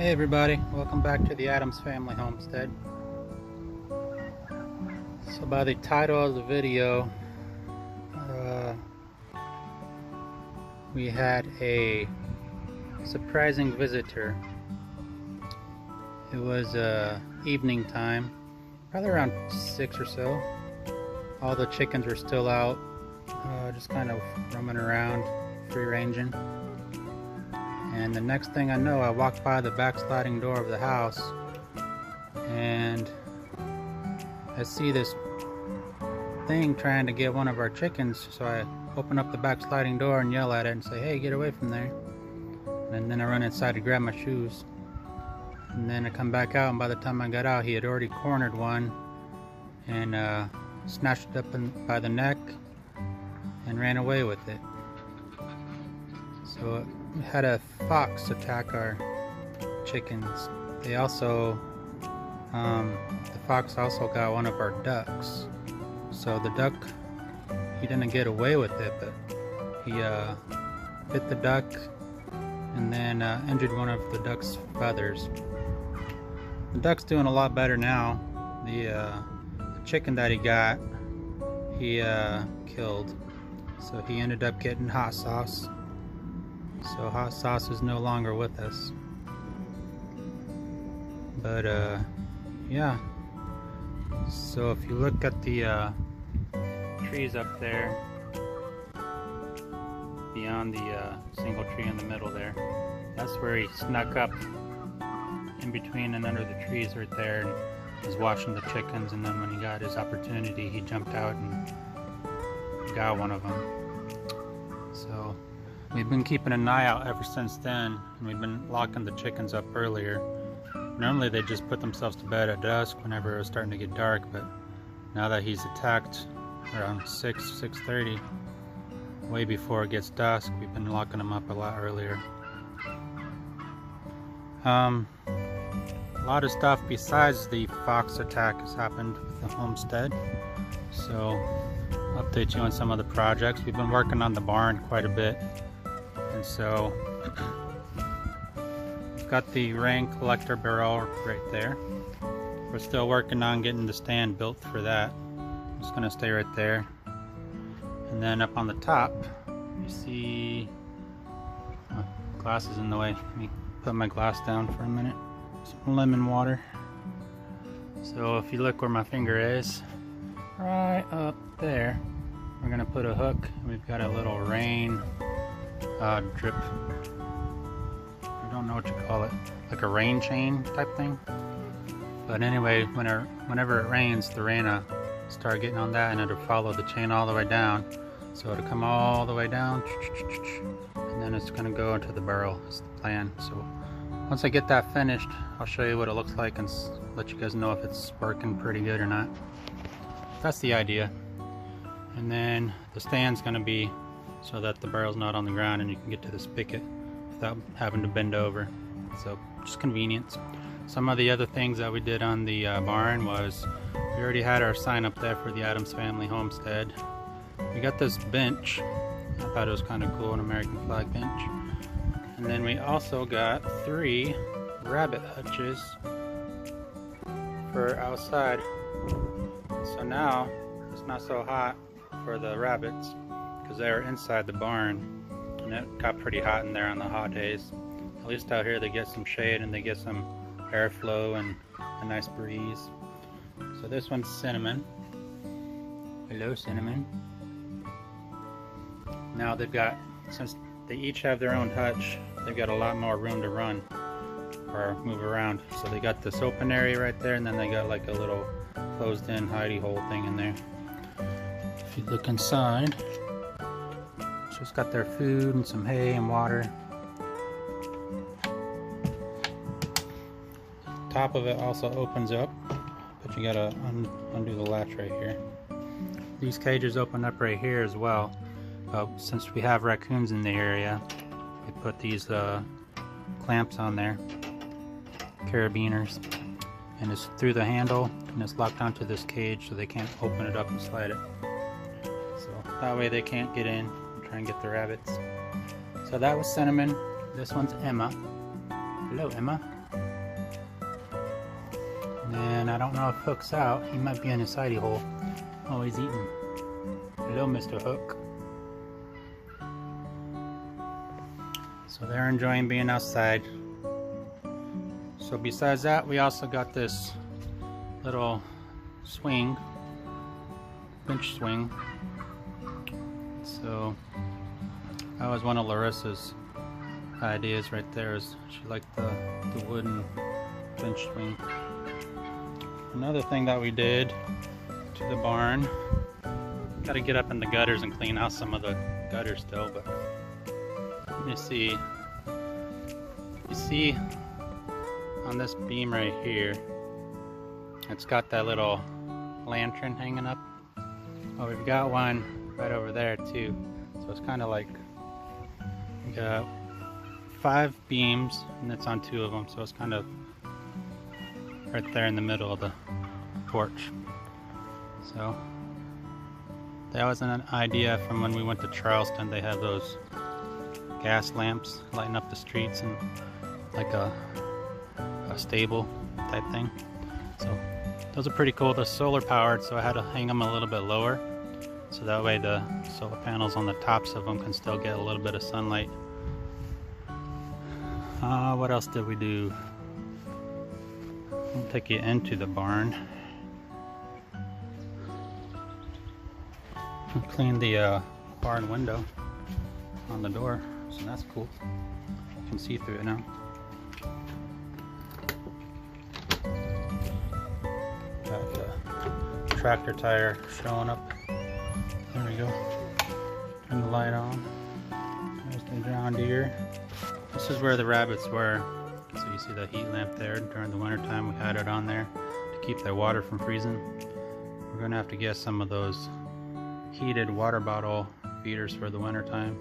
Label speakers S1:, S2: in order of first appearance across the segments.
S1: Hey everybody, welcome back to the Adams Family Homestead. So by the title of the video, we had a surprising visitor. It was evening time, probably around 6 or so. All the chickens were still out, just kind of roaming around, free ranging. And the next thing I know, I walked by the back sliding door of the house and I see this thing trying to get one of our chickens. So I open up the back sliding door and yell at it and say, "Hey, get away from there." And then I run inside to grab my shoes. And then I come back out, and by the time I got out, he had already cornered one and snatched it up by the neck and ran away with it. So we had a fox attack our chickens. They also, the fox also got one of our ducks. So the duck, he didn't get away with it, but he bit the duck and then injured one of the duck's feathers. The duck's doing a lot better now. The chicken that he got, he killed. So he ended up getting hot sauce. So hot sauce is no longer with us. But yeah. So if you look at the trees up there, beyond the single tree in the middle there, that's where he snuck up in between and under the trees right there and was watching the chickens, and then when he got his opportunity, he jumped out and got one of them. So we've been keeping an eye out ever since then, and we've been locking the chickens up earlier. Normally they just put themselves to bed at dusk whenever it was starting to get dark, but now that he's attacked around 6:30, way before it gets dusk, we've been locking them up a lot earlier. A lot of stuff besides the fox attack has happened with the homestead. So I'll update you on some of the projects. We've been working on the barn quite a bit. And so we've got the rain collector barrel right there. We're still working on getting the stand built for that. It's going to stay right there. And then up on the top, you see, glass is in the way. Let me put my glass down for a minute. Some lemon water. So if you look where my finger is, right up there, we're going to put a hook. We've got a little rain drip, I don't know what you call it, like a rain chain type thing. But anyway, whenever it rains, the rain will start getting on that and it'll follow the chain all the way down. So it'll come all the way down and then it's going to go into the barrel. That's the plan. So once I get that finished, I'll show you what it looks like and let you guys know if it's working pretty good or not. That's the idea. And then the stand's going to be so that the barrel's not on the ground and you can get to the spigot without having to bend over. So just convenience. Some of the other things that we did on the barn was we already had our sign up there for the Adams Family Homestead. We got this bench. I thought it was kind of cool, an American flag bench. And then we also got 3 rabbit hutches for outside. So now it's not so hot for the rabbits because they were inside the barn and it got pretty hot in there on the hot days. At least out here they get some shade and they get some airflow and a nice breeze. So this one's Cinnamon. Hello, Cinnamon. Now they've got, since they each have their own hutch, they've got a lot more room to run or move around. So they got this open area right there, and then they got like a little closed in hidey hole thing in there. If you look inside, it's just got their food and some hay and water. Top of it also opens up, but you gotta undo the latch right here. These cages open up right here as well. Since we have raccoons in the area, we put these clamps on there, carabiners, and it's through the handle and it's locked onto this cage so they can't open it up and slide it. So that way they can't get in and try and get the rabbits. So that was Cinnamon. This one's Emma. Hello, Emma. And I don't know if Hook's out. He might be in his hidey hole. Oh, he's eating. Hello, Mr. Hook. So they're enjoying being outside. So besides that, we also got this little swing, bench swing. So that was one of Larissa's ideas right there. Is she liked the wooden bench swing. Another thing that we did to the barn, got to get up in the gutters and clean out some of the gutters still, but let me see. You see on this beam right here, it's got that little lantern hanging up. Oh, we've got one right over there too. So it's kind of like we got 5 beams and it's on 2 of them. So it's kind of right there in the middle of the porch. So that was an idea from when we went to Charleston. They have those gas lamps lighting up the streets and like a stable type thing. So those are pretty cool. They're solar powered, so I had to hang them a little bit lower so that way the solar panels on the tops of them can still get a little bit of sunlight. What else did we do? I'll take you into the barn. I cleaned the barn window on the door, so that's cool. You can see through it now. Got the tractor tire showing up. There we go. Turn the light on. There's the John Deere. This is where the rabbits were. So you see the heat lamp there. During the winter time we had it on there to keep their water from freezing. We're going to have to get some of those heated water bottle feeders for the winter time,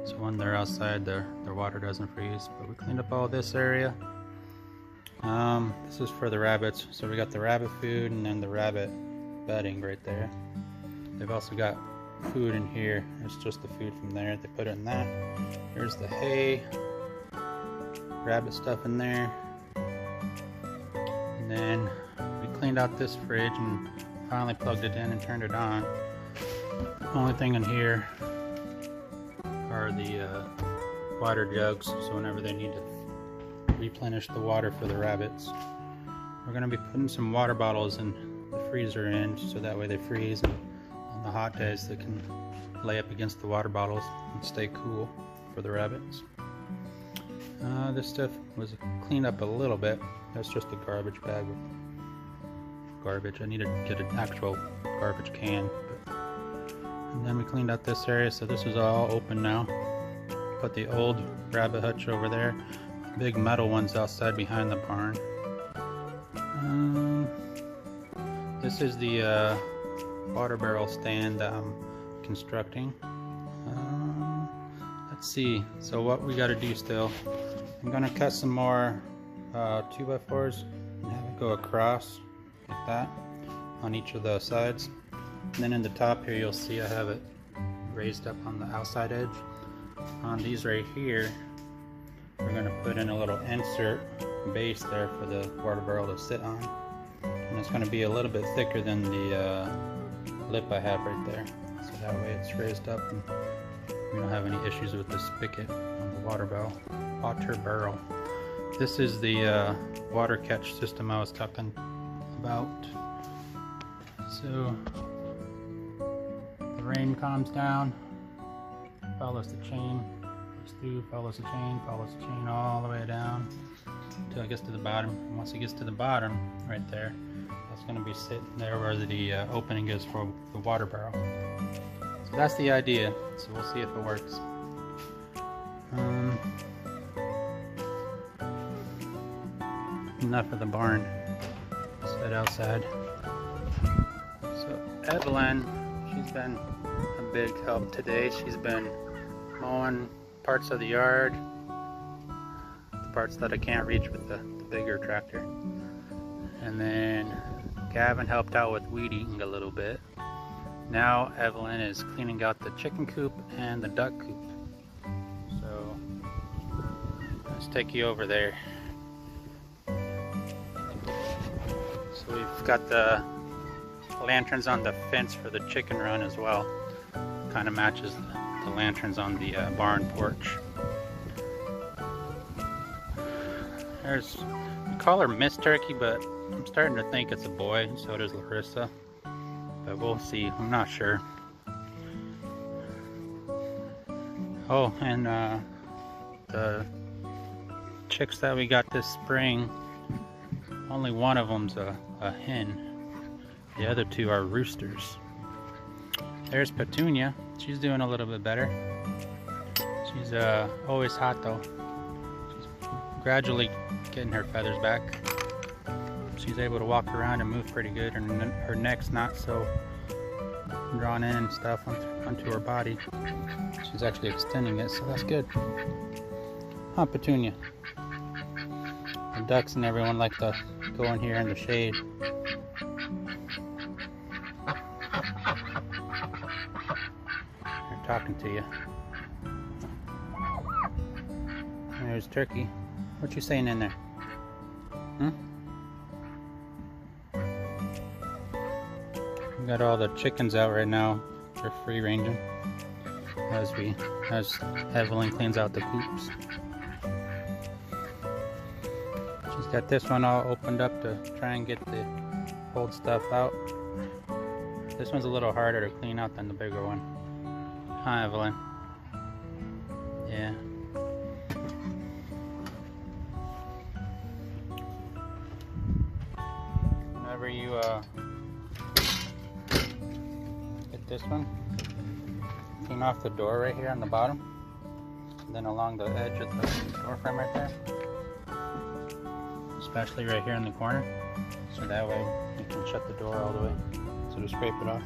S1: so when they're outside their water doesn't freeze. But we cleaned up all this area. This is for the rabbits, so we got the rabbit food and then the rabbit bedding right there. They've also got food in here. It's just the food from there. They put it in that. Here's the hay, rabbit stuff in there, and then we cleaned out this fridge and finally plugged it in and turned it on. Only thing in here are the water jugs, so whenever they need to replenish the water for the rabbits. We're going to be putting some water bottles in the freezer end, so that way they freeze, and on the hot days they can lay up against the water bottles and stay cool for the rabbits. This stuff was cleaned up a little bit. That's just a garbage bag with garbage. I need to get an actual garbage can. And then we cleaned out this area, so this is all open now. Put the old rabbit hutch over there. Big metal ones outside behind the barn. This is the water barrel stand that I'm constructing. Let's see, so what we got to do still, I'm going to cut some more 2x4s and have it go across like that on each of the sides. And then in the top here you'll see I have it raised up on the outside edge. On these right here we're going to put in a little insert base there for the water barrel to sit on. And it's going to be a little bit thicker than the lip I have right there. So that way it's raised up and we don't have any issues with the spigot on the water barrel. This is the water catch system I was talking about. So the rain calms down, follows the chain, goes through, follows the chain all the way down until it gets to the bottom. And once it gets to the bottom, right there, that's going to be sitting there where the opening is for the water barrel. So that's the idea. So we'll see if it works. Enough of the barn. Let's head outside. So Evelyn, she's been a big help today. She's been mowing parts of the yard, the parts that I can't reach with the bigger tractor. And then Gavin helped out with weed eating a little bit. Now Evelyn is cleaning out the chicken coop and the duck coop. So let's take you over there. So we've got the lanterns on the fence for the chicken run as well. Kind of matches the lanterns on the barn porch. We call her Miss Turkey, but I'm starting to think it's a boy, and so does Larissa. But we'll see, I'm not sure. Oh, and the chicks that we got this spring, only one of them's a hen. The other two are roosters. There's Petunia. She's doing a little bit better. She's always hot though. She's gradually getting her feathers back. She's able to walk around and move pretty good. Her neck's not so drawn in and stuff onto her body. She's actually extending it, so that's good. Huh, Petunia? The ducks and everyone like to go in here in the shade. They're talking to you. And there's Turkey. What you saying in there? Hmm? We got all the chickens out right now. They're free ranging as Evelyn cleans out the coops. She's got this one all opened up to try and get the old stuff out. This one's a little harder to clean out than the bigger one. Hi, Evelyn. Yeah. Whenever you get this one, clean off the door right here on the bottom, and then along the edge of the door frame right there, especially right here in the corner, so that way you can shut the door all the way. So to scrape it off.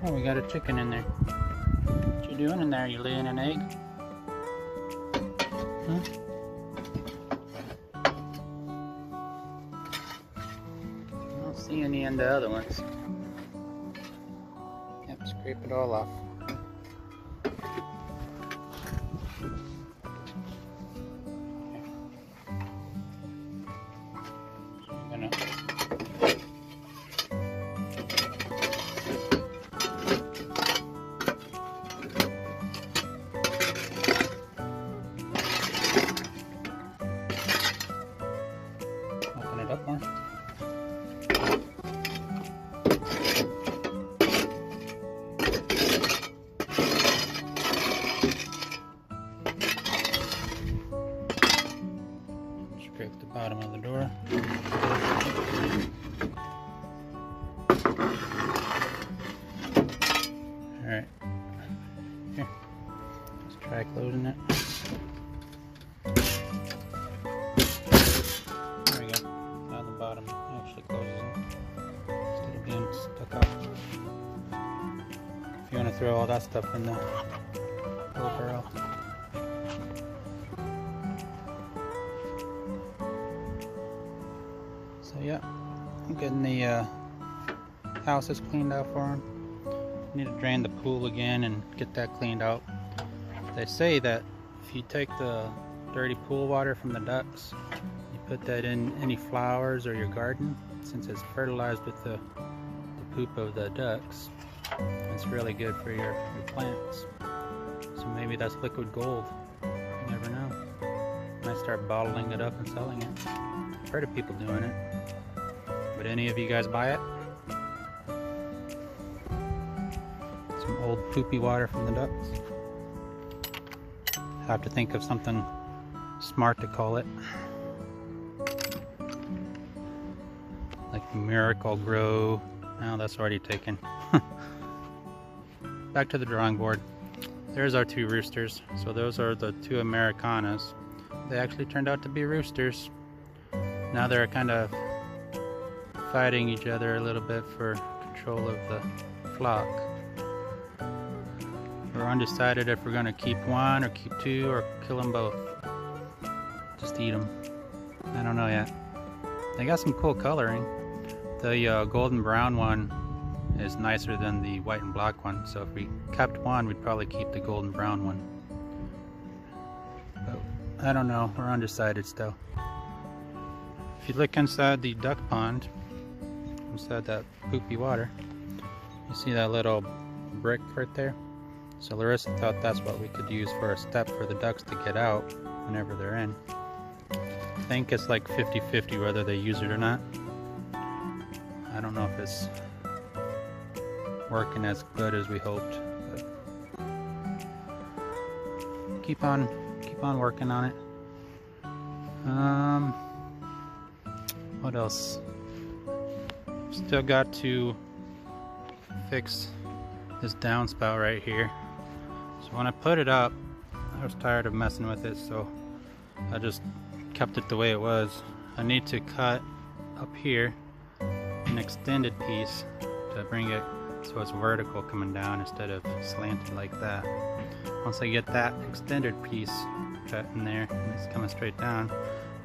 S1: Oh, we got a chicken in there. What you doing in there? You laying an egg? Huh? I don't see any in the other ones. Yep, scrape it all off. Open it up more. Scrape the bottom of the door. Alright. Here. Let's try closing it. There we go. Now the bottom actually closes in instead of being stuck up. If you want to throw all that stuff in the little barrel. So yeah, I'm getting the houses cleaned out for them. Need to drain the pool again and get that cleaned out. They say that if you take the dirty pool water from the ducks, you put that in any flowers or your garden, since it's fertilized with the poop of the ducks, it's really good for your plants. So maybe that's liquid gold. You never know. Might start bottling it up and selling it. I've heard of people doing it. Would any of you guys buy it? Some old poopy water from the ducks. Have to think of something smart to call it. Like Miracle Grow. No, that's already taken. Back to the drawing board. There's our two roosters. So those are the two Americanas. They actually turned out to be roosters. Now they're kind of fighting each other a little bit for control of the flock. We're undecided if we're going to keep one or keep two or kill them both. Just eat them. I don't know yet. They got some cool coloring. The golden brown one is nicer than the white and black one, so if we kept one, we'd probably keep the golden brown one. But I don't know, we're undecided still. If you look inside the duck pond, inside that poopy water, you see that little brick right there? So Larissa thought that's what we could use for a step for the ducks to get out whenever they're in. I think it's like 50-50 whether they use it or not. I don't know if it's working as good as we hoped, but keep on working on it. What else? Still got to fix this downspout right here. So when I put it up, I was tired of messing with it, so I just kept it the way it was. I need to cut up here an extended piece to bring it so it's vertical coming down instead of slanted like that. Once I get that extended piece cut in there and it's coming straight down,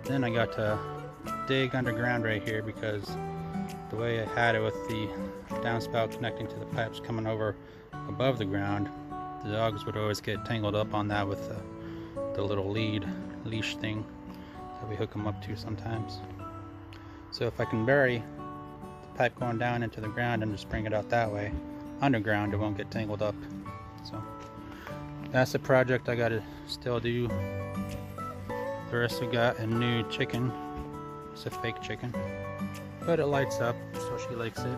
S1: then I got to dig underground right here, because the way I had it with the downspout connecting to the pipes coming over above the ground, the dogs would always get tangled up on that with the little leash thing that we hook them up to sometimes. So if I can bury the pipe going down into the ground and just bring it out that way, underground, it won't get tangled up. So that's the project I gotta still do. Larissa got a new chicken. It's a fake chicken, but it lights up, so she likes it.